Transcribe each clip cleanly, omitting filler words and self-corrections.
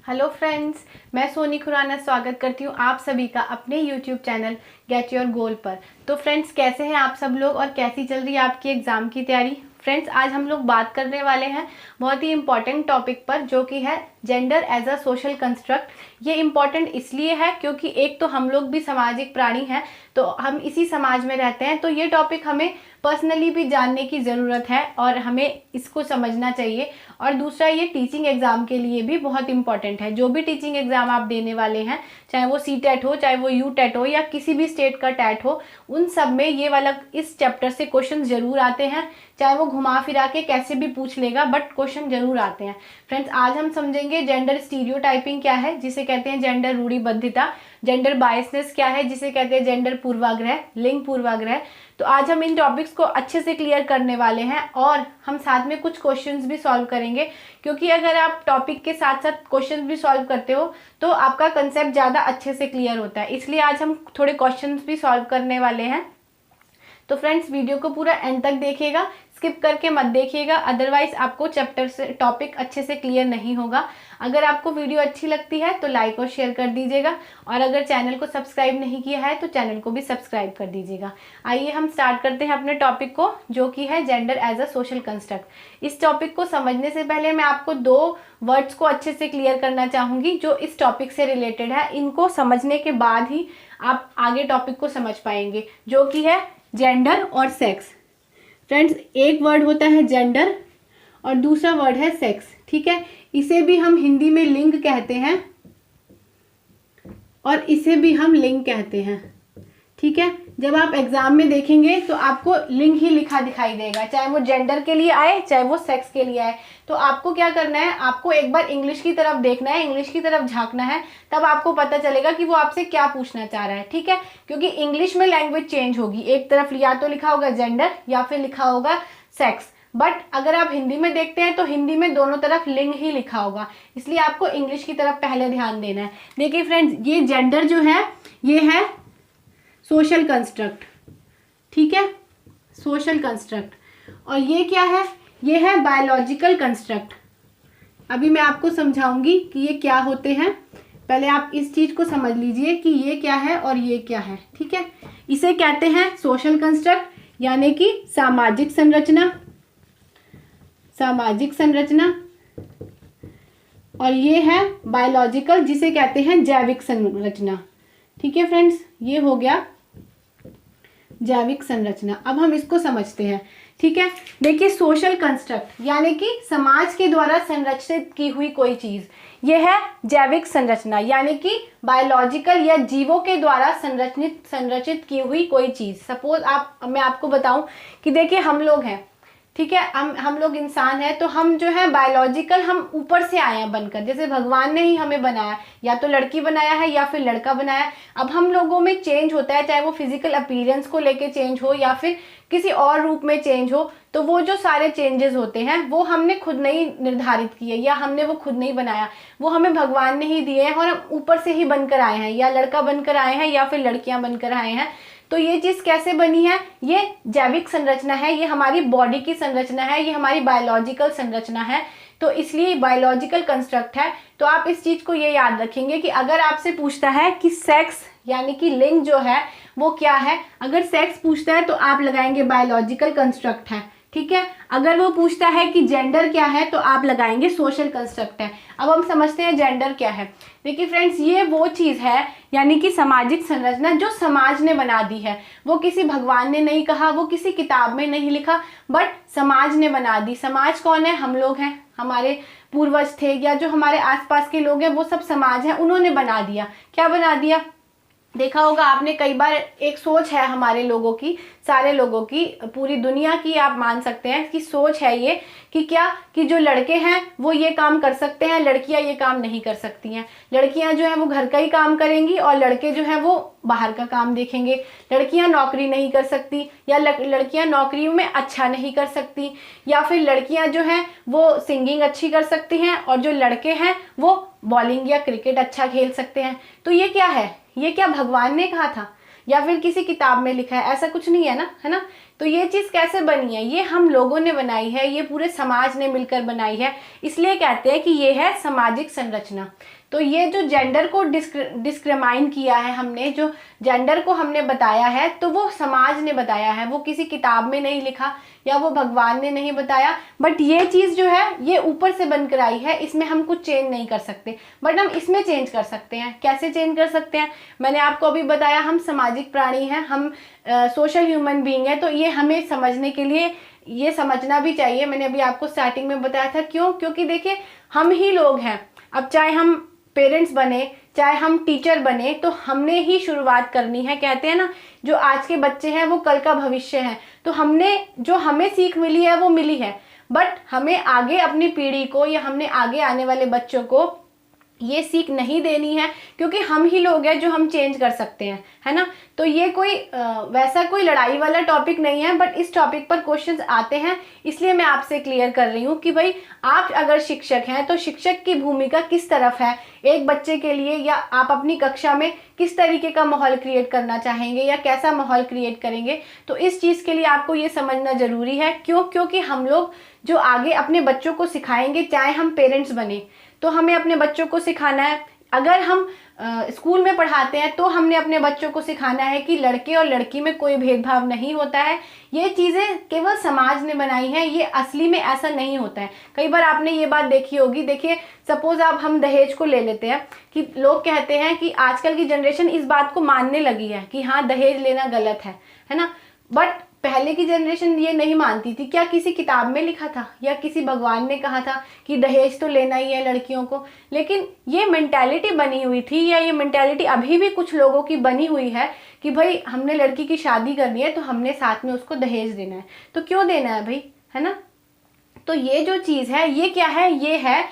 Hello friends, मैं सोनी खुराना स्वागत करती हूँ आप सभी का अपने YouTube channel get your goal पर। तो फ्रेंड्स, कैसे हैं आप सब लोग और कैसी चल रही है आपकी एग्ज़ाम की तैयारी। फ्रेंड्स, आज हम लोग बात करने वाले हैं बहुत ही इंपॉर्टेंट टॉपिक पर, जो कि है gender as a social construct. ये इम्पॉर्टेंट इसलिए है क्योंकि एक तो हम लोग भी सामाजिक प्राणी हैं, तो हम इसी समाज में रहते हैं, तो ये टॉपिक हमें पर्सनली भी जानने की ज़रूरत है और हमें इसको समझना चाहिए। और दूसरा, ये टीचिंग एग्ज़ाम के लिए भी बहुत इंपॉर्टेंट है। जो भी टीचिंग एग्ज़ाम आप देने वाले हैं, चाहे वो सी-टेट हो, चाहे वो यू-टेट हो या किसी भी स्टेट का टेट हो, उन सब में ये वाला इस चैप्टर से क्वेश्चन ज़रूर आते हैं। चाहे वो घुमा फिरा के कैसे भी पूछ लेगा, बट क्वेश्चन जरूर आते हैं। फ्रेंड्स, आज हम समझेंगे जेंडर स्टीरियोटाइपिंग क्या है, जिसे कहते हैं जेंडर रूढ़िबद्धता। जेंडर बायसनेस क्या है, जिसे कहते हैं जेंडर पूर्वाग्रह, लिंग पूर्वाग्रह। तो आज हम इन टॉपिक्स को अच्छे से क्लियर करने वाले हैं और हम साथ में कुछ क्वेश्चंस भी सॉल्व करेंगे, क्योंकि अगर आप टॉपिक के साथ साथ क्वेश्चंस भी सॉल्व करते हो तो आपका कंसेप्ट ज़्यादा अच्छे से क्लियर होता है। इसलिए आज हम थोड़े क्वेश्चंस भी सॉल्व करने वाले हैं। तो फ्रेंड्स, वीडियो को पूरा एंड तक देखिएगा, स्किप करके मत देखिएगा, अदरवाइज आपको चैप्टर से टॉपिक अच्छे से क्लियर नहीं होगा। अगर आपको वीडियो अच्छी लगती है तो लाइक और शेयर कर दीजिएगा, और अगर चैनल को सब्सक्राइब नहीं किया है तो चैनल को भी सब्सक्राइब कर दीजिएगा। आइए हम स्टार्ट करते हैं अपने टॉपिक को, जो कि है gender as a social construct. इस टॉपिक को समझने से पहले मैं आपको दो वर्ड्स को अच्छे से क्लियर करना चाहूँगी जो इस टॉपिक से रिलेटेड है। इनको समझने के बाद ही आप आगे टॉपिक को समझ पाएंगे, जो कि है जेंडर और सेक्स। फ्रेंड्स, एक वर्ड होता है जेंडर और दूसरा वर्ड है सेक्स, ठीक है। इसे भी हम हिंदी में लिंग कहते हैं और इसे भी हम लिंग कहते हैं, ठीक है। जब आप एग्जाम में देखेंगे तो आपको लिंग ही लिखा दिखाई देगा, चाहे वो जेंडर के लिए आए चाहे वो सेक्स के लिए आए। तो आपको क्या करना है, आपको एक बार इंग्लिश की तरफ देखना है, इंग्लिश की तरफ झांकना है, तब आपको पता चलेगा कि वो आपसे क्या पूछना चाह रहा है, ठीक है। क्योंकि इंग्लिश में लैंग्वेज चेंज होगी, एक तरफ या तो लिखा होगा जेंडर या फिर लिखा होगा सेक्स, बट अगर आप हिंदी में देखते हैं तो हिंदी में दोनों तरफ लिंग ही लिखा होगा, इसलिए आपको इंग्लिश की तरफ पहले ध्यान देना है। देखिए फ्रेंड्स, ये जेंडर जो है ये है सोशल कंस्ट्रक्ट, ठीक है, सोशल कंस्ट्रक्ट। और ये क्या है, ये है बायोलॉजिकल कंस्ट्रक्ट। अभी मैं आपको समझाऊंगी कि ये क्या होते हैं, पहले आप इस चीज को समझ लीजिए कि ये क्या है और ये क्या है, ठीक है। इसे कहते हैं सोशल कंस्ट्रक्ट, यानी कि सामाजिक संरचना, सामाजिक संरचना। और ये है बायोलॉजिकल, जिसे कहते हैं जैविक संरचना, ठीक है। फ्रेंड्स, ये हो गया जैविक संरचना। अब हम इसको समझते हैं, ठीक है। देखिए, सोशल कंस्ट्रक्ट यानी कि समाज के द्वारा संरचित की हुई कोई चीज, यह है जैविक संरचना, यानी कि बायोलॉजिकल या जीवों के द्वारा संरचित की हुई कोई चीज। सपोज मैं आपको बताऊं कि देखिए, हम लोग हैं, ठीक है, हम लोग इंसान हैं, तो हम जो है बायोलॉजिकल, हम ऊपर से आए हैं बनकर, जैसे भगवान ने ही हमें बनाया, या तो लड़की बनाया है या फिर लड़का बनाया। अब हम लोगों में चेंज होता है, चाहे वो फिजिकल अपीयरेंस को लेके चेंज हो या फिर किसी और रूप में चेंज हो, तो वो जो सारे चेंजेस होते हैं वो हमने खुद नहीं निर्धारित किए या हमने वो खुद नहीं बनाया, वो हमें भगवान ने ही दिए हैं और हम ऊपर से ही बनकर आए हैं, या लड़का बनकर आए हैं या फिर लड़कियां बनकर आए हैं। तो ये चीज कैसे बनी है, ये जैविक संरचना है, ये हमारी बॉडी की संरचना है, ये हमारी बायोलॉजिकल संरचना है, तो इसलिए बायोलॉजिकल कंस्ट्रक्ट है। तो आप इस चीज को ये याद रखेंगे कि अगर आपसे पूछता है कि सेक्स यानी कि लिंग जो है वो क्या है, अगर सेक्स पूछता है तो आप लगाएंगे बायोलॉजिकल कंस्ट्रक्ट है, ठीक है। अगर वो पूछता है कि जेंडर क्या है तो आप लगाएंगे सोशल कंस्ट्रक्ट है। अब हम समझते हैं जेंडर क्या है। देखिए फ्रेंड्स, ये वो चीज़ है, यानी कि सामाजिक संरचना जो समाज ने बना दी है। वो किसी भगवान ने नहीं कहा, वो किसी किताब में नहीं लिखा, बट समाज ने बना दी। समाज कौन है, हम लोग हैं, हमारे पूर्वज थे, या जो हमारे आसपास के लोग हैं वो सब समाज है, उन्होंने बना दिया। क्या बना दिया, देखा होगा आपने कई बार, एक सोच है हमारे लोगों की, सारे लोगों की, पूरी दुनिया की आप मान सकते हैं कि सोच है ये कि क्या, कि जो लड़के हैं वो ये काम कर सकते हैं, लड़कियां ये काम नहीं कर सकती हैं। लड़कियां जो है वो घर का ही काम करेंगी और लड़के जो है वो बाहर का काम देखेंगे। लड़कियां नौकरी नहीं कर सकती, या लड़कियां नौकरियों में अच्छा नहीं कर सकती, या फिर लड़कियां जो हैं वो सिंगिंग अच्छी कर सकती हैं और जो लड़के हैं वो बॉलिंग या क्रिकेट अच्छा खेल सकते हैं। तो ये क्या है, ये क्या भगवान ने कहा था या फिर किसी किताब में लिखा है, ऐसा कुछ नहीं है ना, है ना। तो ये चीज़ कैसे बनी है, ये हम लोगों ने बनाई है, ये पूरे समाज ने मिलकर बनाई है, इसलिए कहते हैं कि ये है सामाजिक संरचना। तो ये जो जेंडर को डिस्क्रिमाइन किया है हमने, जो जेंडर को हमने बताया है, तो वो समाज ने बताया है, वो किसी किताब में नहीं लिखा या वो भगवान ने नहीं बताया, बट ये चीज़ जो है ये ऊपर से बनकर आई है, इसमें हम कुछ चेंज नहीं कर सकते, बट हम इसमें चेंज कर सकते हैं। कैसे चेंज कर सकते हैं, मैंने आपको अभी बताया, हम सामाजिक प्राणी हैं, हम सोशल ह्यूमन बीइंग है, तो ये हमें समझने के लिए ये समझना भी चाहिए। मैंने अभी आपको स्टार्टिंग में बताया था, क्यों, क्योंकि देखिए हम ही लोग हैं, अब चाहे हम पेरेंट्स बने चाहे हम टीचर बने, तो हमने ही शुरुआत करनी है। कहते हैं ना, जो आज के बच्चे हैं वो कल का भविष्य है, तो हमने जो हमें सीख मिली है वो मिली है, बट हमें आगे अपनी पीढ़ी को या हमने आगे आने वाले बच्चों को ये सीख नहीं देनी है, क्योंकि हम ही लोग हैं जो हम चेंज कर सकते हैं, है ना। तो ये कोई वैसा कोई लड़ाई वाला टॉपिक नहीं है, बट इस टॉपिक पर क्वेश्चंस आते हैं, इसलिए मैं आपसे क्लियर कर रही हूँ कि भाई आप अगर शिक्षक हैं तो शिक्षक की भूमिका किस तरफ है एक बच्चे के लिए, या आप अपनी कक्षा में किस तरीके का माहौल क्रिएट करना चाहेंगे या कैसा माहौल क्रिएट करेंगे। तो इस चीज़ के लिए आपको ये समझना ज़रूरी है। क्यों, क्योंकि हम लोग जो आगे अपने बच्चों को सिखाएंगे, चाहे हम पेरेंट्स बने, तो हमें अपने बच्चों को सिखाना है। अगर हम स्कूल में पढ़ाते हैं तो हमने अपने बच्चों को सिखाना है कि लड़के और लड़की में कोई भेदभाव नहीं होता है। ये चीज़ें केवल समाज ने बनाई हैं, ये असली में ऐसा नहीं होता है। कई बार आपने ये बात देखी होगी, देखिए सपोज आप हम दहेज को ले लेते हैं, कि लोग कहते हैं कि आजकल की जनरेशन इस बात को मानने लगी है कि हाँ दहेज लेना गलत है ना, बट पहले की जनरेशन ये नहीं मानती थी। क्या किसी किताब में लिखा था या किसी भगवान ने कहा था कि दहेज तो लेना ही है लड़कियों को? लेकिन ये मेंटालिटी बनी हुई थी, या ये मेंटालिटी अभी भी कुछ लोगों की बनी हुई है कि भाई हमने लड़की की शादी करनी है तो हमने साथ में उसको दहेज देना है। तो क्यों देना है भाई, है ना। तो ये जो चीज़ है ये क्या है, ये है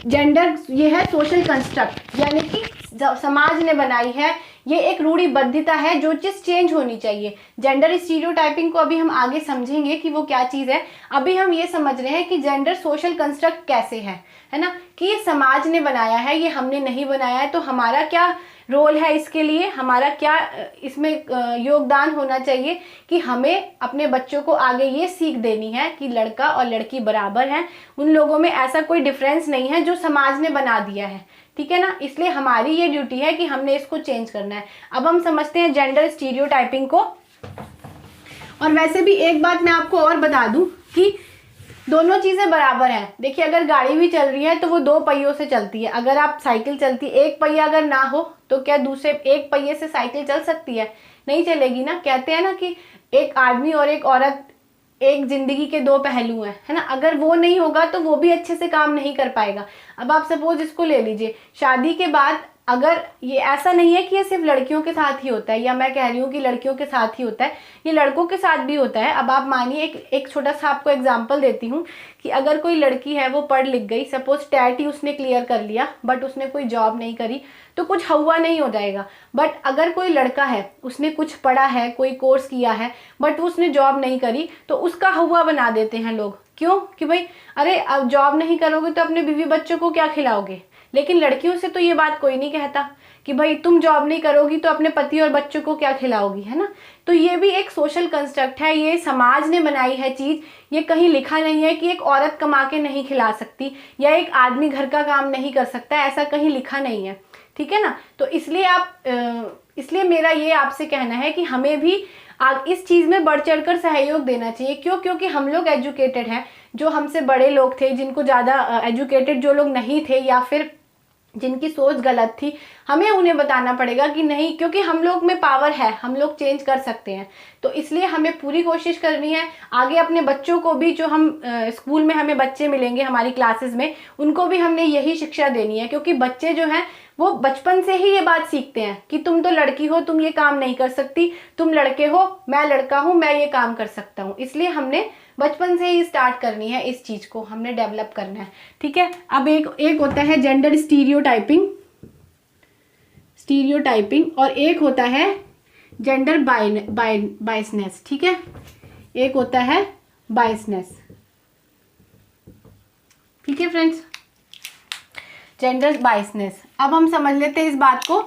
जेंडर, ये है सोशल कंस्ट्रक्ट, यानी कि समाज ने बनाई है, ये एक रूढ़िबद्धता है जो चीज़ चेंज होनी चाहिए। जेंडर स्टीरियोटाइपिंग को अभी हम आगे समझेंगे कि वो क्या चीज़ है। अभी हम ये समझ रहे हैं कि जेंडर सोशल कंस्ट्रक्ट कैसे है ना, कि ये समाज ने बनाया है, ये हमने नहीं बनाया है। तो हमारा क्या रोल है इसके लिए, हमारा क्या इसमें योगदान होना चाहिए कि हमें अपने बच्चों को आगे ये सीख देनी है कि लड़का और लड़की बराबर हैं, उन लोगों में ऐसा कोई डिफरेंस नहीं है जो समाज ने बना दिया है, ठीक है ना। इसलिए हमारी ये ड्यूटी है कि हमने इसको चेंज करना है। अब हम समझते हैं जेंडर स्टीरियोटाइपिंग को। और वैसे भी एक बात मैं आपको और बता दूं कि दोनों चीज़ें बराबर हैं। देखिए अगर गाड़ी भी चल रही है तो वो दो पहियों से चलती है। अगर आप साइकिल चलती है, एक पहिया अगर ना हो तो क्या दूसरे एक पहिए से साइकिल चल सकती है? नहीं चलेगी ना। कहते हैं ना कि एक आदमी और एक औरत एक जिंदगी के दो पहलू हैं, है ना। अगर वो नहीं होगा तो वो भी अच्छे से काम नहीं कर पाएगा। अब आप सपोज इसको ले लीजिए, शादी के बाद अगर ये ऐसा नहीं है कि ये सिर्फ लड़कियों के साथ ही होता है, या मैं कह रही हूँ कि लड़कियों के साथ ही होता है, ये लड़कों के साथ भी होता है। अब आप मानिए एक छोटा सा आपको एग्जांपल देती हूँ कि अगर कोई लड़की है वो पढ़ लिख गई, सपोज टेट ही उसने क्लियर कर लिया, बट उसने कोई जॉब नहीं करी, तो कुछ हुआ नहीं हो जाएगा। बट अगर कोई लड़का है, उसने कुछ पढ़ा है, कोई कोर्स किया है, बट उसने जॉब नहीं करी, तो उसका हुआ बना देते हैं लोग। क्यों? कि भाई अरे अब जॉब नहीं करोगे तो अपने बीवी बच्चों को क्या खिलाओगे। लेकिन लड़कियों से तो ये बात कोई नहीं कहता कि भाई तुम जॉब नहीं करोगी तो अपने पति और बच्चों को क्या खिलाओगी, है ना। तो ये भी एक सोशल कंस्ट्रक्ट है, ये समाज ने बनाई है चीज़। ये कहीं लिखा नहीं है कि एक औरत कमा के नहीं खिला सकती या एक आदमी घर का काम नहीं कर सकता, ऐसा कहीं लिखा नहीं है, ठीक है ना। तो इसलिए मेरा ये आपसे कहना है कि हमें भी इस चीज़ में बढ़ चढ़कर सहयोग देना चाहिए। क्यों? क्योंकि हम लोग एजुकेटेड हैं, जो हमसे बड़े लोग थे, जिनको ज़्यादा एजुकेटेड जो लोग नहीं थे या फिर जिनकी सोच गलत थी, हमें उन्हें बताना पड़ेगा कि नहीं, क्योंकि हम लोग में पावर है, हम लोग चेंज कर सकते हैं। तो इसलिए हमें पूरी कोशिश करनी है आगे अपने बच्चों को भी, जो हम स्कूल में हमें बच्चे मिलेंगे हमारी क्लासेस में, उनको भी हमने यही शिक्षा देनी है। क्योंकि बच्चे जो हैं वो बचपन से ही ये बात सीखते हैं कि तुम तो लड़की हो, तुम ये काम नहीं कर सकती, तुम लड़के हो, मैं लड़का हूँ, मैं ये काम कर सकता हूँ। इसलिए हमने बचपन से ही स्टार्ट करनी है, इस चीज़ को हमने डेवलप करना है, ठीक है। अब एक होता है जेंडर स्टीरियोटाइपिंग और एक होता है जेंडर बायसनेस, ठीक है। एक होता है बायसनेस, ठीक है फ्रेंड्स, जेंडर बायसनेस। अब हम समझ लेते हैं इस बात को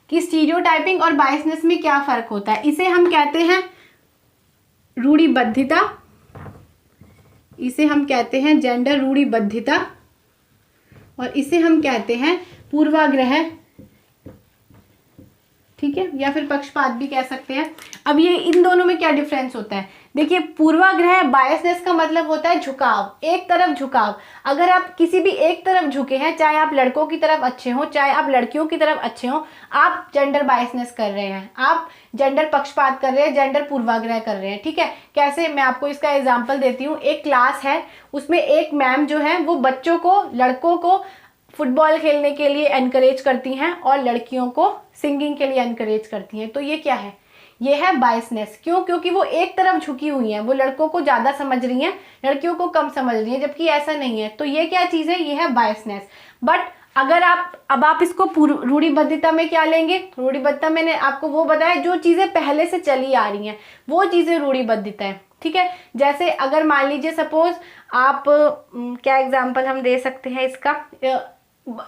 कि स्टीरियोटाइपिंग और बायसनेस में क्या फ़र्क होता है। इसे हम कहते हैं रूढ़िबद्धता, इसे हम कहते हैं जेंडर रूढ़िबद्धता, और इसे हम कहते हैं पूर्वाग्रह, ठीक है, या फिर पक्षपात भी कह सकते हैं। अब ये इन दोनों में क्या डिफरेंस होता है, देखिए पूर्वाग्रह बायसनेस का मतलब होता है झुकाव, एक तरफ झुकाव। अगर आप किसी भी एक तरफ झुके हैं, चाहे आप लड़कों की तरफ अच्छे हो चाहे आप लड़कियों की तरफ अच्छे हो, आप जेंडर बायसनेस कर रहे हैं, आप जेंडर पक्षपात कर रहे हैं, जेंडर पूर्वाग्रह कर रहे हैं, ठीक है। कैसे, मैं आपको इसका एग्जाम्पल देती हूँ। एक क्लास है, उसमें एक मैम जो है वो बच्चों को, लड़कों को फुटबॉल खेलने के लिए एनकरेज करती हैं और लड़कियों को सिंगिंग के लिए एनकरेज करती हैं। तो ये क्या है, ये है बायसनेस। क्यों, क्योंकि वो एक तरफ झुकी हुई हैं, वो लड़कों को ज़्यादा समझ रही हैं, लड़कियों को कम समझ रही हैं, जबकि ऐसा नहीं है। तो ये क्या चीज़ है, ये है बायसनेस। बट अगर आप इसको रूढ़िबद्धता में क्या लेंगे, रूढ़िबद्धता मैंने आपको वो बताया जो चीज़ें पहले से चली आ रही हैं, वो चीज़ें रूढ़िबद्धता है, ठीक है। जैसे अगर मान लीजिए सपोज आप क्या एग्जाम्पल हम दे सकते हैं इसका,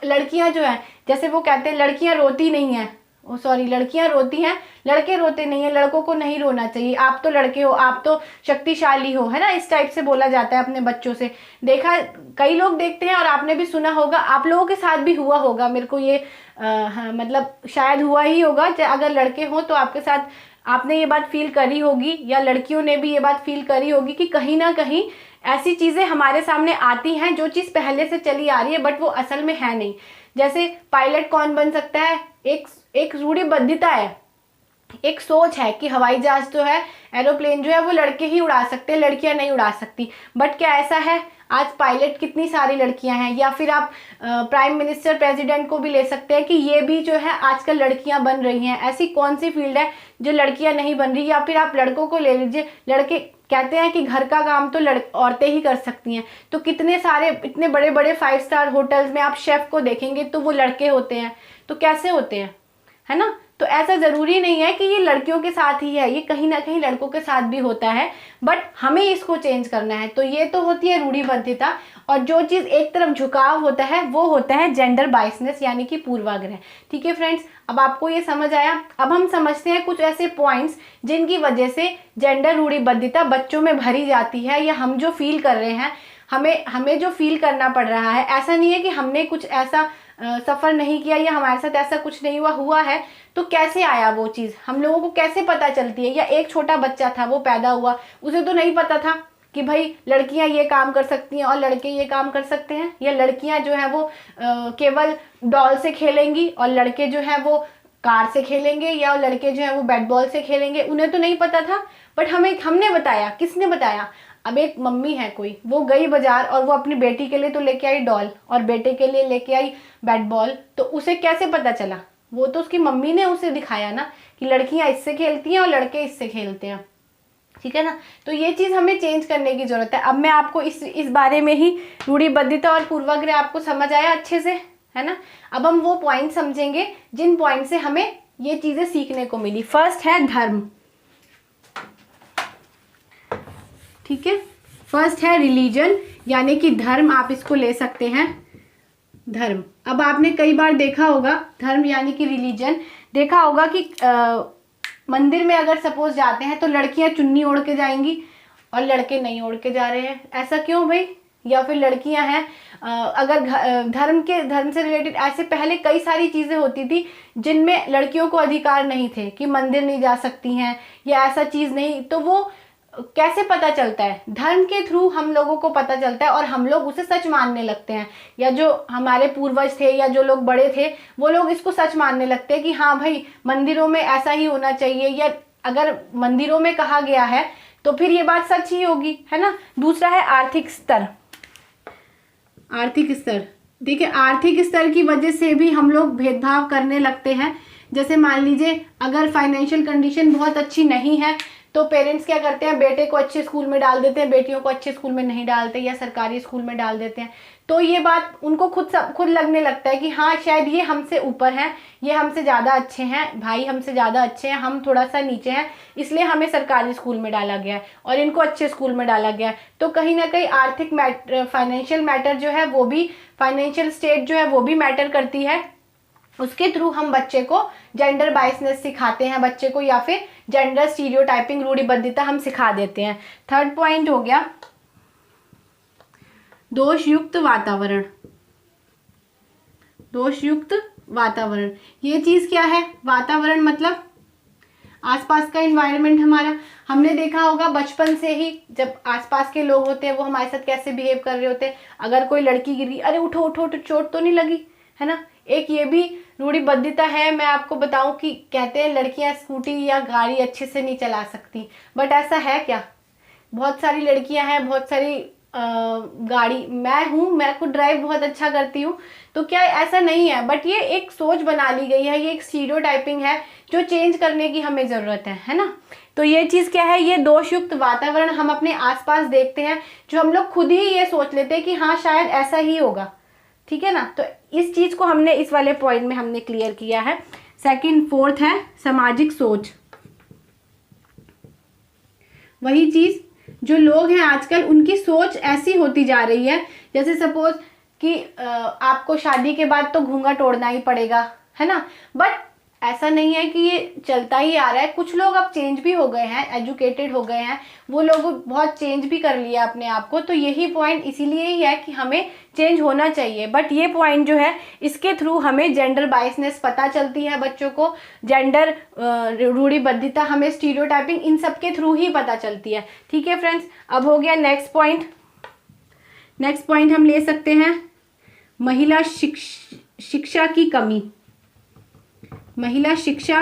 लड़कियां जो है, जैसे वो कहते हैं लड़कियां रोती नहीं हैं, सॉरी लड़कियां रोती हैं, लड़के रोते नहीं हैं, लड़कों को नहीं रोना चाहिए, आप तो लड़के हो, आप तो शक्तिशाली हो, है ना, इस टाइप से बोला जाता है अपने बच्चों से। देखा, कई लोग देखते हैं और आपने भी सुना होगा, आप लोगों के साथ भी हुआ होगा, मेरे को ये हाँ, मतलब शायद हुआ ही होगा, अगर लड़के हो तो आपके साथ आपने ये बात फील करी होगी, या लड़कियों ने भी ये बात फील करी होगी कि कहीं ना कहीं ऐसी चीज़ें हमारे सामने आती हैं जो चीज़ पहले से चली आ रही है बट वो असल में है नहीं। जैसे पायलट कौन बन सकता है, एक रूढ़िबद्धता है, एक सोच है कि हवाई जहाज जो है, एरोप्लेन जो है वो लड़के ही उड़ा सकते हैं, लड़कियां नहीं उड़ा सकती। बट क्या ऐसा है, आज पायलट कितनी सारी लड़कियां हैं। या फिर आप प्राइम मिनिस्टर, प्रेसिडेंट को भी ले सकते हैं कि ये भी जो है आजकल लड़कियां बन रही हैं। ऐसी कौन सी फील्ड है जो लड़कियां नहीं बन रही। या फिर आप लड़कों को ले लीजिए, लड़के कहते हैं कि घर का काम तो औरतें ही कर सकती हैं, तो कितने सारे इतने बड़े बड़े 5 स्टार होटल्स में आप शेफ को देखेंगे तो वो लड़के होते हैं। तो कैसे होते हैं, है ना। तो ऐसा ज़रूरी नहीं है कि ये लड़कियों के साथ ही है, ये कहीं ना कहीं लड़कों के साथ भी होता है, बट हमें इसको चेंज करना है। तो ये तो होती है रूढ़िबद्धता, और जो चीज़ एक तरफ झुकाव होता है वो होता है जेंडर बायसनेस, यानी कि पूर्वाग्रह। ठीक है फ्रेंड्स, अब आपको ये समझ आया। अब हम समझते हैं कुछ ऐसे पॉइंट्स जिनकी वजह से जेंडर रूढ़िबद्धता बच्चों में भरी जाती है, या हम जो फील कर रहे हैं, हमें जो फील करना पड़ रहा है। ऐसा नहीं है कि हमने कुछ ऐसा सफ़र नहीं किया या हमारे साथ ऐसा कुछ नहीं हुआ है। तो कैसे आया वो चीज़, हम लोगों को कैसे पता चलती है। या एक छोटा बच्चा था, वो पैदा हुआ, उसे तो नहीं पता था कि भाई लड़कियां ये काम कर सकती हैं और लड़के ये काम कर सकते हैं, या लड़कियां जो है वो केवल डॉल से खेलेंगी और लड़के जो है वो कार से खेलेंगे, या लड़के जो है वो बैट बॉल से खेलेंगे। उन्हें तो नहीं पता था, बट हमने बताया। किसने बताया, अब एक मम्मी है कोई, वो गई बाजार और वो अपनी बेटी के लिए तो लेके आई डॉल और बेटे के लिए लेके आई बैट बॉल। तो उसे कैसे पता चला, वो तो उसकी मम्मी ने उसे दिखाया ना कि लड़कियां इससे खेलती हैं और लड़के इससे खेलते हैं, ठीक है ना। तो ये चीज़ हमें चेंज करने की जरूरत है। अब मैं आपको इस बारे में ही, रूढ़िबद्धता और पूर्वाग्रह आपको समझ आया अच्छे से, है ना। अब हम वो पॉइंट समझेंगे जिन पॉइंट से हमें ये चीज़ें सीखने को मिली। फर्स्ट है धर्म, ठीक है। फर्स्ट है रिलीजन, यानी कि धर्म, आप इसको ले सकते हैं धर्म। अब आपने कई बार देखा होगा, धर्म यानी कि रिलीजन, देखा होगा कि मंदिर में अगर सपोज जाते हैं तो लड़कियां चुन्नी ओढ़ के जाएंगी और लड़के नहीं ओढ़ के जा रहे हैं। ऐसा क्यों भाई। या फिर लड़कियां हैं, अगर धर्म से रिलेटेड ऐसे पहले कई सारी चीज़ें होती थी जिनमें लड़कियों को अधिकार नहीं थे, कि मंदिर नहीं जा सकती हैं या ऐसा चीज़ नहीं। तो वो कैसे पता चलता है, धर्म के थ्रू हम लोगों को पता चलता है और हम लोग उसे सच मानने लगते हैं। या जो हमारे पूर्वज थे या जो लोग बड़े थे, वो लोग इसको सच मानने लगते हैं कि हाँ भाई मंदिरों में ऐसा ही होना चाहिए, या अगर मंदिरों में कहा गया है तो फिर ये बात सच ही होगी, है ना। दूसरा है आर्थिक स्तर। आर्थिक स्तर, देखिए आर्थिक स्तर की वजह से भी हम लोग भेदभाव करने लगते हैं। जैसे मान लीजिए अगर फाइनेंशियल कंडीशन बहुत अच्छी नहीं है तो पेरेंट्स क्या करते हैं, बेटे को अच्छे स्कूल में डाल देते हैं, बेटियों को अच्छे स्कूल में नहीं डालते या सरकारी स्कूल में डाल देते हैं। तो ये बात उनको खुद लगने लगता है कि हाँ शायद ये हमसे ऊपर हैं, ये हमसे ज़्यादा अच्छे हैं, भाई हमसे ज़्यादा अच्छे हैं, हम थोड़ा सा नीचे हैं, इसलिए हमें सरकारी स्कूल में डाला गया है और इनको अच्छे स्कूल में डाला गया है। तो कहीं ना कहीं आर्थिक फाइनेंशियल मैटर जो है वो भी, फाइनेंशियल स्टेट जो है वो भी मैटर करती है। उसके थ्रू हम बच्चे को जेंडर बायसनेस सिखाते हैं बच्चे को, या फिर जेंडर स्टीरियोटाइपिंग रूढ़िबद्धता हम सिखा देते हैं। थर्ड पॉइंट हो गया दोषयुक्त वातावरण। दोषयुक्त वातावरण, ये चीज क्या है? वातावरण मतलब आसपास का इन्वायरमेंट हमारा। हमने देखा होगा बचपन से ही जब आसपास के लोग होते हैं वो हमारे साथ कैसे बिहेव कर रहे होते हैं। अगर कोई लड़की गिरी, अरे उठो उठो उठो, चोट तो नहीं लगी, है ना। एक ये भी रूढ़िबद्धता है। मैं आपको बताऊं कि कहते हैं लड़कियां स्कूटी या गाड़ी अच्छे से नहीं चला सकती, बट ऐसा है क्या? बहुत सारी लड़कियां हैं, बहुत सारी गाड़ी, मैं हूँ, मैं खुद ड्राइव बहुत अच्छा करती हूँ, तो क्या ऐसा नहीं है? बट ये एक सोच बना ली गई है, ये एक स्टीरियोटाइपिंग है जो चेंज करने की हमें ज़रूरत है ना। तो ये चीज़ क्या है? ये दोषयुक्त वातावरण हम अपने आसपास देखते हैं, जो हम लोग खुद ही ये सोच लेते हैं कि हाँ शायद ऐसा ही होगा, ठीक है ना। तो इस चीज़ को हमने इस वाले पॉइंट में हमने क्लियर किया है। सेकंड, फोर्थ है सामाजिक सोच। वही चीज़ जो लोग हैं आजकल, उनकी सोच ऐसी होती जा रही है, जैसे सपोज कि आपको शादी के बाद तो घूंघट ओढ़ना ही पड़ेगा, है ना। बट ऐसा नहीं है कि ये चलता ही आ रहा है। कुछ लोग अब चेंज भी हो गए हैं, एजुकेटेड हो गए हैं, वो लोग बहुत चेंज भी कर लिया अपने आप को। तो यही पॉइंट इसीलिए ही है कि हमें चेंज होना चाहिए। बट ये पॉइंट जो है, इसके थ्रू हमें जेंडर बायसनेस पता चलती है बच्चों को, जेंडर रूढ़िबद्धता हमें स्टीरियोटाइपिंग, इन सब के थ्रू ही पता चलती है। ठीक है फ्रेंड्स, अब हो गया नेक्स्ट पॉइंट। नेक्स्ट पॉइंट हम ले सकते हैं महिला शिक्षा की कमी। महिला शिक्षा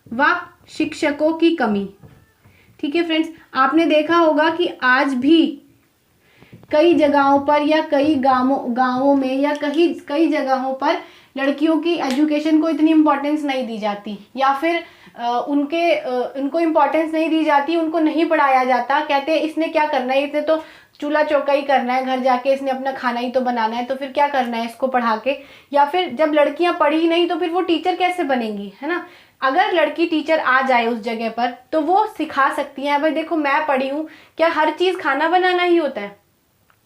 व शिक्षकों की कमी। ठीक है फ्रेंड्स, आपने देखा होगा कि आज भी कई जगहों पर या कई गांवों में या कई जगहों पर लड़कियों की एजुकेशन को इतनी इम्पोर्टेंस नहीं दी जाती, या फिर उनको इम्पोर्टेंस नहीं दी जाती, उनको नहीं पढ़ाया जाता। कहते हैं इसने क्या करना है, इसने तो चूल्हा चौका ही करना है, घर जाके इसने अपना खाना ही तो बनाना है, तो फिर क्या करना है इसको पढ़ा के। या फिर जब लड़कियां पढ़ी ही नहीं तो फिर वो टीचर कैसे बनेंगी, है ना। अगर लड़की टीचर आ जाए उस जगह पर तो वो सिखा सकती है, भाई देखो मैं पढ़ी हूँ, क्या हर चीज़ खाना बनाना ही होता है?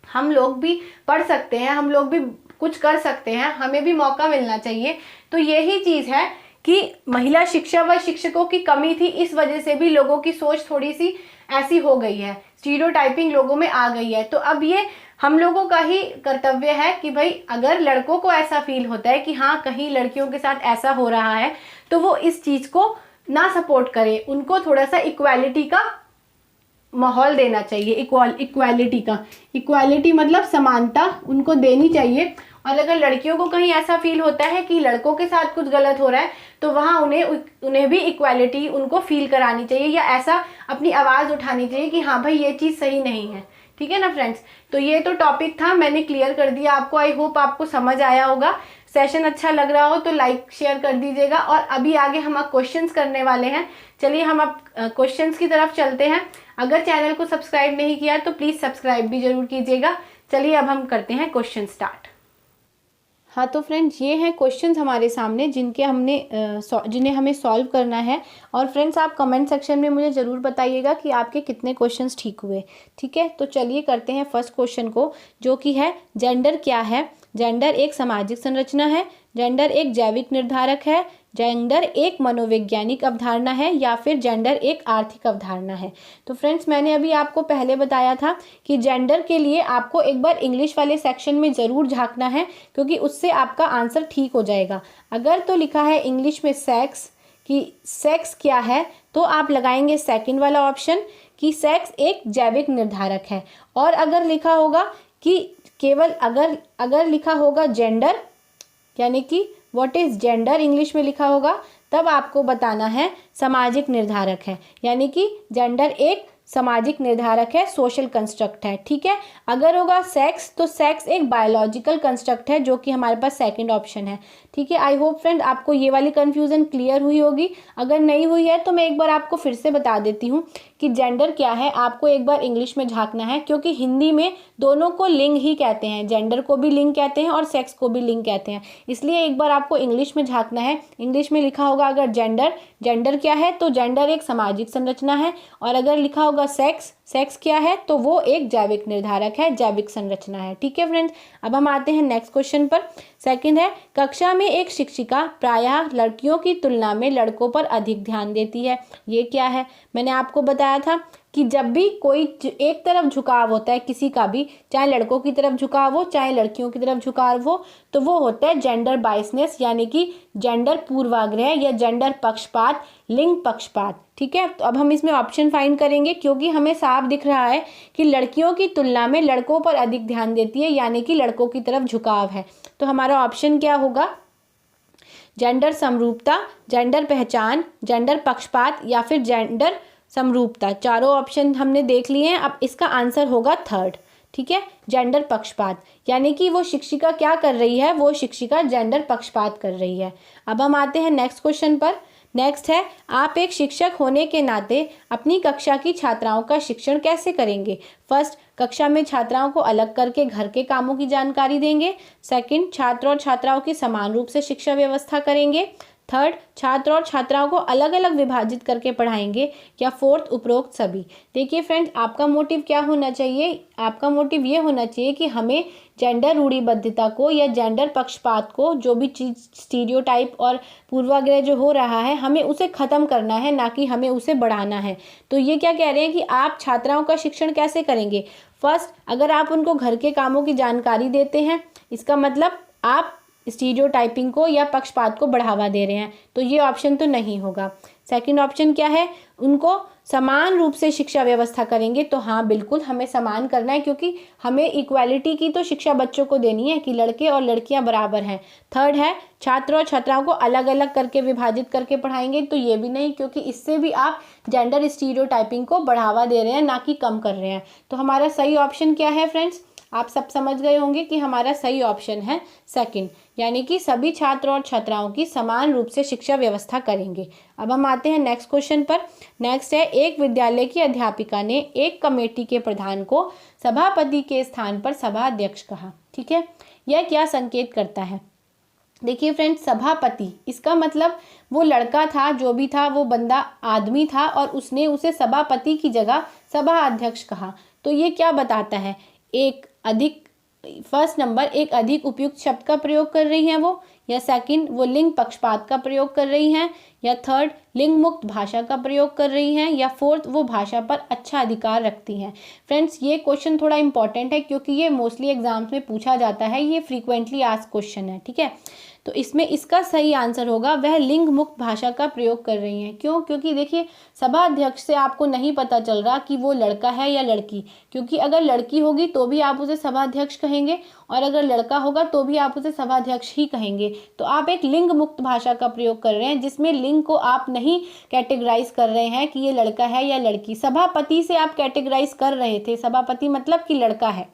हम लोग भी पढ़ सकते हैं, हम लोग भी कुछ कर सकते हैं, हमें भी मौका मिलना चाहिए। तो यही चीज़ है कि महिला शिक्षा व शिक्षकों की कमी थी, इस वजह से भी लोगों की सोच थोड़ी सी ऐसी हो गई है, स्टीरियोटाइपिंग लोगों में आ गई है। तो अब ये हम लोगों का ही कर्तव्य है कि भाई अगर लड़कों को ऐसा फील होता है कि हाँ कहीं लड़कियों के साथ ऐसा हो रहा है, तो वो इस चीज़ को ना सपोर्ट करे, उनको थोड़ा सा इक्वालिटी का माहौल देना चाहिए। इक्वालिटी मतलब समानता उनको देनी चाहिए। और अगर लड़कियों को कहीं ऐसा फील होता है कि लड़कों के साथ कुछ गलत हो रहा है, तो वहाँ उन्हें भी इक्वालिटी उनको फील करानी चाहिए, या ऐसा अपनी आवाज़ उठानी चाहिए कि हाँ भाई ये चीज़ सही नहीं है। ठीक है ना फ्रेंड्स, तो ये तो टॉपिक था, मैंने क्लियर कर दिया आपको। आई होप आपको समझ आया होगा। सेशन अच्छा लग रहा हो तो लाइक शेयर कर दीजिएगा। और अभी आगे हम अब क्वेश्चंस करने वाले हैं। चलिए हम अब क्वेश्चंस की तरफ चलते हैं। अगर चैनल को सब्सक्राइब नहीं किया तो प्लीज़ सब्सक्राइब भी जरूर कीजिएगा। चलिए अब हम करते हैं क्वेश्चन स्टार्ट। हाँ तो फ्रेंड्स, ये हैं क्वेश्चंस हमारे सामने जिन्हें हमें सॉल्व करना है। और फ्रेंड्स आप कमेंट सेक्शन में मुझे ज़रूर बताइएगा कि आपके कितने क्वेश्चंस ठीक हुए। ठीक है, तो चलिए करते हैं फर्स्ट क्वेश्चन को, जो कि है जेंडर क्या है। जेंडर एक सामाजिक संरचना है, जेंडर एक जैविक निर्धारक है, जेंडर एक मनोवैज्ञानिक अवधारणा है, या फिर जेंडर एक आर्थिक अवधारणा है। तो फ्रेंड्स मैंने अभी आपको पहले बताया था कि जेंडर के लिए आपको एक बार इंग्लिश वाले सेक्शन में ज़रूर झांकना है, क्योंकि उससे आपका आंसर ठीक हो जाएगा। अगर तो लिखा है इंग्लिश में सेक्स, कि सेक्स क्या है, तो आप लगाएंगे सेकंड वाला ऑप्शन कि सेक्स एक जैविक निर्धारक है। और अगर लिखा होगा कि केवल अगर लिखा होगा जेंडर, यानी कि व्हाट इज जेंडर इंग्लिश में लिखा होगा, तब आपको बताना है सामाजिक निर्धारक है, यानी कि जेंडर एक सामाजिक निर्धारक है, सोशल कंस्ट्रक्ट है। ठीक है, अगर होगा सेक्स तो सेक्स एक बायोलॉजिकल कंस्ट्रक्ट है, जो कि हमारे पास सेकंड ऑप्शन है। ठीक है, आई होप फ्रेंड आपको ये वाली कन्फ्यूज़न क्लियर हुई होगी। अगर नहीं हुई है तो मैं एक बार आपको फिर से बता देती हूँ कि जेंडर क्या है। आपको एक बार इंग्लिश में झांकना है, क्योंकि हिंदी में दोनों को लिंग ही कहते हैं, जेंडर को भी लिंग कहते हैं और सेक्स को भी लिंग कहते हैं। इसलिए एक बार आपको इंग्लिश में झांकना है। इंग्लिश में लिखा होगा अगर जेंडर क्या है, तो जेंडर एक सामाजिक संरचना है। और अगर लिखा होगा होगा सेक्स, सेक्स क्या है, तो वो एक जैविक निर्धारक है, जैविक संरचना है। ठीक है फ्रेंड्स, अब हम आते हैं नेक्स्ट क्वेश्चन पर। सेकंड है, कक्षा में एक शिक्षिका प्रायः लड़कियों की तुलना में लड़कों पर अधिक ध्यान देती है। ये क्या है, मैंने आपको बताया था कि जब भी कोई एक तरफ झुकाव होता है किसी का भी, चाहे लड़कों की तरफ झुकाव हो चाहे लड़कियों की तरफ झुकाव हो, तो वो होता है जेंडर बायसनेस, यानी कि जेंडर पूर्वाग्रह या जेंडर पक्षपात, लिंग पक्षपात। ठीक है, तो अब हम इसमें ऑप्शन फाइंड करेंगे, क्योंकि हमें साफ दिख रहा है कि लड़कियों की तुलना में लड़कों पर अधिक ध्यान देती है, यानी कि लड़कों की तरफ झुकाव है। तो हमारा ऑप्शन क्या होगा, जेंडर समरूपता, जेंडर पहचान, जेंडर पक्षपात या फिर जेंडर समरूपता। चारों ऑप्शन हमने देख लिए हैं, अब इसका आंसर होगा थर्ड। ठीक है, जेंडर पक्षपात, यानी कि वो शिक्षिका क्या कर रही है, वो शिक्षिका जेंडर पक्षपात कर रही है। अब हम आते हैं नेक्स्ट क्वेश्चन पर। नेक्स्ट है, आप एक शिक्षक होने के नाते अपनी कक्षा की छात्राओं का शिक्षण कैसे करेंगे। फर्स्ट, कक्षा में छात्राओं को अलग करके घर के कामों की जानकारी देंगे। सेकंड, छात्र और छात्राओं की समान रूप से शिक्षा व्यवस्था करेंगे। थर्ड, छात्र और छात्राओं को अलग अलग विभाजित करके पढ़ाएंगे। या फोर्थ, उपरोक्त सभी। देखिए फ्रेंड्स, आपका मोटिव क्या होना चाहिए, आपका मोटिव ये होना चाहिए कि हमें जेंडर रूढ़िबद्धता को या जेंडर पक्षपात को, जो भी चीज स्टीरियोटाइप और पूर्वाग्रह जो हो रहा है, हमें उसे ख़त्म करना है, ना कि हमें उसे बढ़ाना है। तो ये क्या कह रहे हैं कि आप छात्राओं का शिक्षण कैसे करेंगे। फर्स्ट, अगर आप उनको घर के कामों की जानकारी देते हैं, इसका मतलब आप स्टीरियोटाइपिंग को या पक्षपात को बढ़ावा दे रहे हैं, तो ये ऑप्शन तो नहीं होगा। सेकंड ऑप्शन क्या है, उनको समान रूप से शिक्षा व्यवस्था करेंगे, तो हाँ बिल्कुल हमें समान करना है, क्योंकि हमें इक्वालिटी की तो शिक्षा बच्चों को देनी है कि लड़के और लड़कियां बराबर हैं। थर्ड है, छात्र और छात्राओं को अलग अलग करके विभाजित करके पढ़ाएंगे, तो ये भी नहीं, क्योंकि इससे भी आप जेंडर स्टीरियोटाइपिंग को बढ़ावा दे रहे हैं, ना कि कम कर रहे हैं। तो हमारा सही ऑप्शन क्या है फ्रेंड्स, आप सब समझ गए होंगे कि हमारा सही ऑप्शन है सेकंड, यानी कि सभी छात्र और छात्राओं की समान रूप से शिक्षा व्यवस्था करेंगे। अब हम आते हैं नेक्स्ट क्वेश्चन पर। नेक्स्ट है, एक विद्यालय की अध्यापिका ने एक कमेटी के प्रधान को सभापति के स्थान पर सभा अध्यक्ष कहा। ठीक है, यह क्या संकेत करता है। देखिए फ्रेंड्स, सभापति, इसका मतलब वो लड़का था, जो भी था वो बंदा आदमी था, और उसने उसे सभापति की जगह सभा अध्यक्ष कहा। तो ये क्या बताता है, एक अधिक, फर्स्ट नंबर, एक अधिक उपयुक्त शब्द का प्रयोग कर रही हैं वो, या सेकंड वो लिंग पक्षपात का प्रयोग कर रही हैं, या थर्ड लिंग मुक्त भाषा का प्रयोग कर रही हैं, या फोर्थ वो भाषा पर अच्छा अधिकार रखती हैं। फ्रेंड्स, ये क्वेश्चन थोड़ा इंपॉर्टेंट है, क्योंकि ये मोस्टली एग्जाम्स में पूछा जाता है, ये फ्रीक्वेंटली आस्क्ड क्वेश्चन है। ठीक है, तो इसमें इसका सही आंसर होगा, वह लिंग मुक्त भाषा का प्रयोग कर रही हैं। क्यों, क्योंकि देखिए सभा अध्यक्ष से आपको नहीं पता चल रहा कि वो लड़का है या लड़की, क्योंकि अगर लड़की होगी तो भी आप उसे सभा अध्यक्ष कहेंगे, और अगर लड़का होगा तो भी आप उसे सभा अध्यक्ष ही कहेंगे। तो आप एक लिंग मुक्त भाषा का प्रयोग कर रहे हैं, जिसमें लिंग को आप नहीं कैटेगराइज कर रहे हैं कि ये लड़का है या लड़की। सभापति से आप कैटेगराइज कर रहे थे, सभापति मतलब कि लड़का है,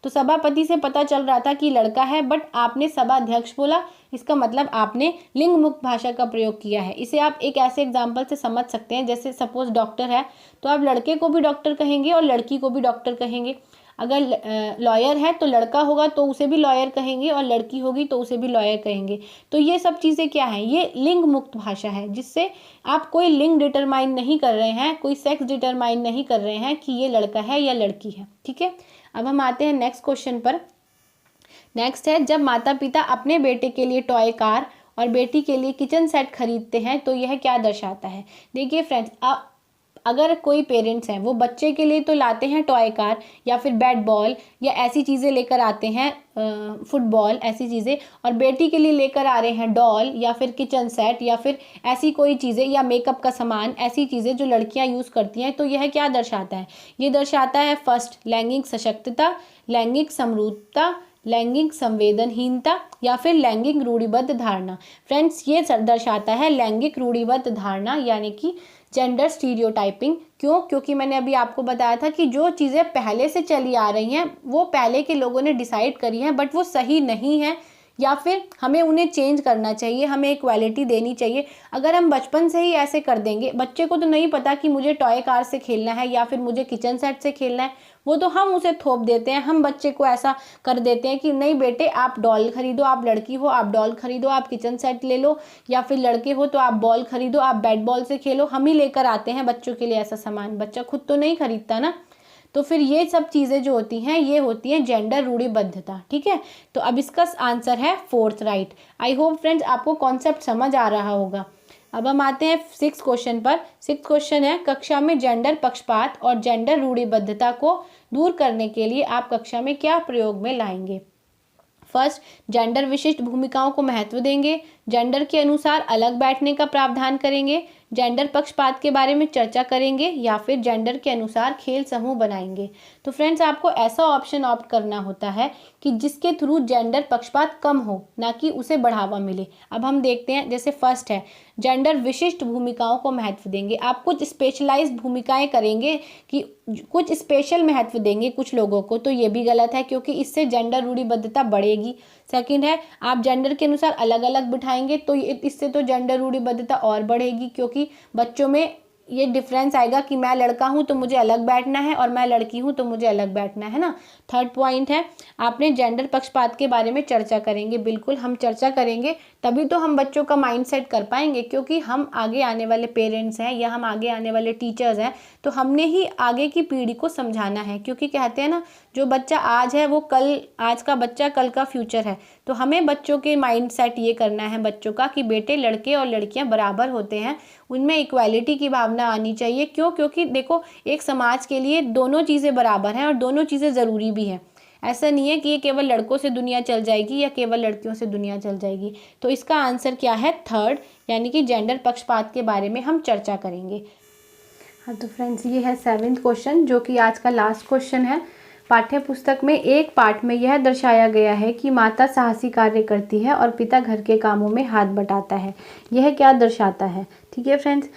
तो सभापति से पता चल रहा था कि लड़का है, बट आपने सभा अध्यक्ष बोला, इसका मतलब आपने लिंग मुक्त भाषा का प्रयोग किया है। इसे आप एक ऐसे एग्जाम्पल से समझ सकते हैं, जैसे सपोज डॉक्टर है, तो आप लड़के को भी डॉक्टर कहेंगे और लड़की को भी डॉक्टर कहेंगे। अगर लॉयर है तो लड़का होगा तो उसे भी लॉयर कहेंगे, और लड़की होगी तो उसे भी लॉयर कहेंगे। तो ये सब चीज़ें क्या हैं, ये लिंग मुक्त भाषा है, जिससे आप कोई लिंग डिटरमाइन नहीं कर रहे हैं, कोई सेक्स डिटरमाइन नहीं कर रहे हैं कि ये लड़का है या लड़की है। ठीक है, अब हम आते हैं नेक्स्ट क्वेश्चन पर। नेक्स्ट है, जब माता पिता अपने बेटे के लिए टॉय कार और बेटी के लिए किचन सेट खरीदते हैं तो यह क्या दर्शाता है। देखिए फ्रेंड्स, अगर कोई पेरेंट्स हैं, वो बच्चे के लिए तो लाते हैं टॉय कार या फिर बैट बॉल या ऐसी चीज़ें लेकर आते हैं, फुटबॉल ऐसी चीज़ें, और बेटी के लिए लेकर आ रहे हैं डॉल या फिर किचन सेट या फिर ऐसी कोई चीज़ें, या मेकअप का सामान, ऐसी चीज़ें जो लड़कियां यूज़ करती हैं। तो यह क्या दर्शाता है, ये दर्शाता है फर्स्ट लैंगिक सशक्तता, लैंगिक समरूपता, लैंगिक संवेदनहीनता, या फिर लैंगिक रूढ़िबद्ध धारणा। फ्रेंड्स, ये दर्शाता है लैंगिक रूढ़िबद्ध धारणा, यानी कि जेंडर स्टीरियोटाइपिंग। क्यों, क्योंकि मैंने अभी आपको बताया था कि जो चीज़ें पहले से चली आ रही हैं वो पहले के लोगों ने डिसाइड करी हैं, बट वो सही नहीं है, या फिर हमें उन्हें चेंज करना चाहिए, हमें इक्वालिटी देनी चाहिए। अगर हम बचपन से ही ऐसे कर देंगे, बच्चे को तो नहीं पता कि मुझे टॉय कार से खेलना है या फिर मुझे किचन सेट से खेलना है, वो तो हम उसे थोप देते हैं, हम बच्चे को ऐसा कर देते हैं कि नहीं बेटे आप डॉल खरीदो, आप लड़की हो आप डॉल खरीदो, आप किचन सेट ले लो, या फिर लड़के हो तो आप बॉल खरीदो, आप बैट बॉल से खेलो। हम ही लेकर आते हैं बच्चों के लिए ऐसा सामान, बच्चा खुद तो नहीं खरीदता ना। तो फिर ये सब चीज़ें जो होती हैं ये होती हैं जेंडर रूढ़िबद्धता। ठीक है, तो अब इसका आंसर है fourth right. I hope friends आपको कॉन्सेप्ट समझ आ रहा होगा। अब हम आते हैं 6 क्वेश्चन पर। 6 क्वेश्चन है, कक्षा में जेंडर पक्षपात और जेंडर रूढ़िबद्धता को दूर करने के लिए आप कक्षा में क्या प्रयोग में लाएंगे। फर्स्ट, जेंडर विशिष्ट भूमिकाओं को महत्व देंगे, जेंडर के अनुसार अलग बैठने का प्रावधान करेंगे, जेंडर पक्षपात के बारे में चर्चा करेंगे, या फिर जेंडर के अनुसार खेल समूह बनाएंगे। तो फ्रेंड्स आपको ऐसा ऑप्शन ऑप्ट करना होता है कि जिसके थ्रू जेंडर पक्षपात कम हो, ना कि उसे बढ़ावा मिले। अब हम देखते हैं, जैसे फर्स्ट है जेंडर विशिष्ट भूमिकाओं को महत्व देंगे। आप कुछ स्पेशलाइज्ड भूमिकाएं करेंगे कि कुछ स्पेशल महत्व देंगे कुछ लोगों को, तो ये भी गलत है क्योंकि इससे जेंडर रूढ़िबद्धता बढ़ेगी। सेकंड है आप जेंडर के अनुसार अलग अलग बिठाएंगे, तो इससे तो जेंडर रूढ़िबद्धता और बढ़ेगी क्योंकि बच्चों में ये डिफरेंस आएगा कि मैं लड़का हूं तो मुझे अलग बैठना है और मैं लड़की हूं तो मुझे अलग बैठना है ना। थर्ड पॉइंट है आपने जेंडर पक्षपात के बारे में चर्चा करेंगे। बिल्कुल हम चर्चा करेंगे, तभी तो हम बच्चों का माइंड सेट कर पाएंगे, क्योंकि हम आगे आने वाले पेरेंट्स हैं या हम आगे आने वाले टीचर्स हैं, तो हमने ही आगे की पीढ़ी को समझाना है। क्योंकि कहते हैं ना, जो बच्चा आज है वो कल, आज का बच्चा कल का फ्यूचर है। तो हमें बच्चों के माइंड सेट ये करना है बच्चों का कि बेटे लड़के और लड़कियां बराबर होते हैं, उनमें इक्वालिटी की भावना आनी चाहिए। क्यों? क्योंकि देखो एक समाज के लिए दोनों चीज़ें बराबर हैं और दोनों चीज़ें ज़रूरी भी हैं। ऐसा नहीं है कि ये केवल लड़कों से दुनिया चल जाएगी या केवल लड़कियों से दुनिया चल जाएगी। तो इसका आंसर क्या है? थर्ड, यानी कि जेंडर पक्षपात के बारे में हम चर्चा करेंगे। हाँ तो फ्रेंड्स ये है 7th क्वेश्चन, जो कि आज का लास्ट क्वेश्चन है। पाठ्य पुस्तक में एक पाठ में यह दर्शाया गया है कि माता साहसी कार्य करती है और पिता घर के कामों में हाथ बटाता है। यह क्या दर्शाता है? ठीक है फ्रेंड्स,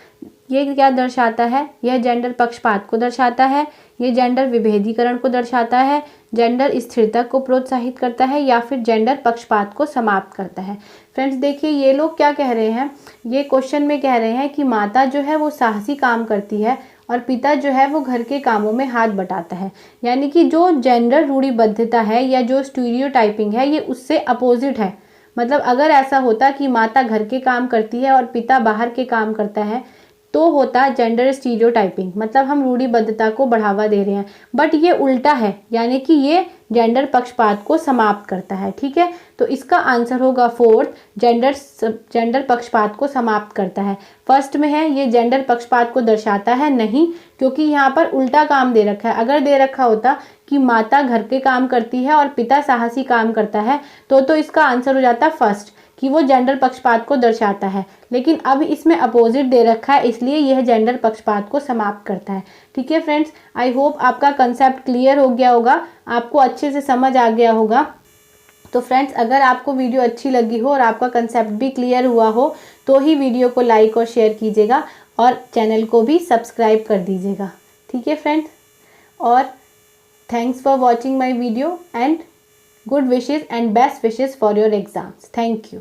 ये क्या दर्शाता है? यह जेंडर पक्षपात को दर्शाता है, ये जेंडर विभेदीकरण को दर्शाता है, जेंडर स्थिरता को प्रोत्साहित करता है, या फिर जेंडर पक्षपात को समाप्त करता है। फ्रेंड्स देखिए ये लोग क्या कह रहे हैं, ये क्वेश्चन में कह रहे हैं कि माता जो है वो साहसी काम करती है और पिता जो है वो घर के कामों में हाथ बटाता है। यानी कि जो जेंडर रूढ़िबद्धता है या जो स्टीरियोटाइपिंग है ये उससे अपोजिट है। मतलब अगर ऐसा होता कि माता घर के काम करती है और पिता बाहर के काम करता है तो होता जेंडर स्टीरियोटाइपिंग, मतलब हम रूढ़िबद्धता को बढ़ावा दे रहे हैं। बट ये उल्टा है, यानी कि ये जेंडर पक्षपात को समाप्त करता है। ठीक है, तो इसका आंसर होगा फोर्थ, जेंडर पक्षपात को समाप्त करता है। फर्स्ट में है ये जेंडर पक्षपात को दर्शाता है, नहीं, क्योंकि यहाँ पर उल्टा काम दे रखा है। अगर दे रखा होता कि माता घर के काम करती है और पिता साहसी काम करता है तो इसका आंसर हो जाता फर्स्ट, कि वो जेंडर पक्षपात को दर्शाता है। लेकिन अब इसमें अपोजिट दे रखा है, इसलिए यह जेंडर पक्षपात को समाप्त करता है। ठीक है फ्रेंड्स, आई होप आपका कंसेप्ट क्लियर हो गया होगा, आपको अच्छे से समझ आ गया होगा। तो फ्रेंड्स अगर आपको वीडियो अच्छी लगी हो और आपका कंसेप्ट भी क्लियर हुआ हो तो ही वीडियो को लाइक और शेयर कीजिएगा और चैनल को भी सब्सक्राइब कर दीजिएगा। ठीक है फ्रेंड्स, और thanks for watching my video and good wishes and best wishes for your exams. Thank you.